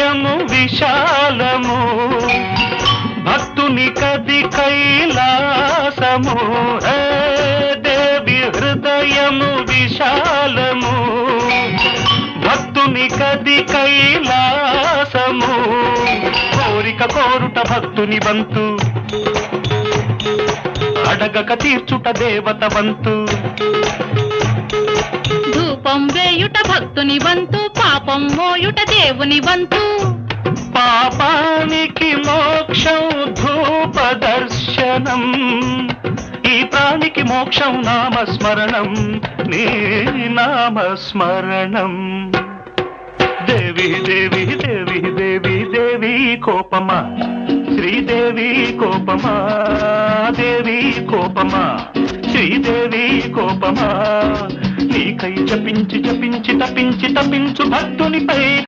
హృదయము విశాలము భక్తుని కది కైలాసము దేవి హృదయము విశాలము భక్తుని కది కైలాసము కోరిక కోరుట భక్తుని వంతు అడగక తీర్చుట దేవత వంతు ధూపం వేయుట భక్తుని వంతు పాపం మోయుట దేవుని వంతు పాపానికి మోక్షం ధూప దర్శనం ఈ ప్రాణికి మోక్షం నామస్మరణం నీ నామస్మరణం దేవి దేవి దేవి దేవి దేవి కోపమా శ్రీదేవి కోపమా దేవి కోపమా శ్రీదేవి కోపమా నీకై జపించి జపించి తపించి తపించు భక్తునిపై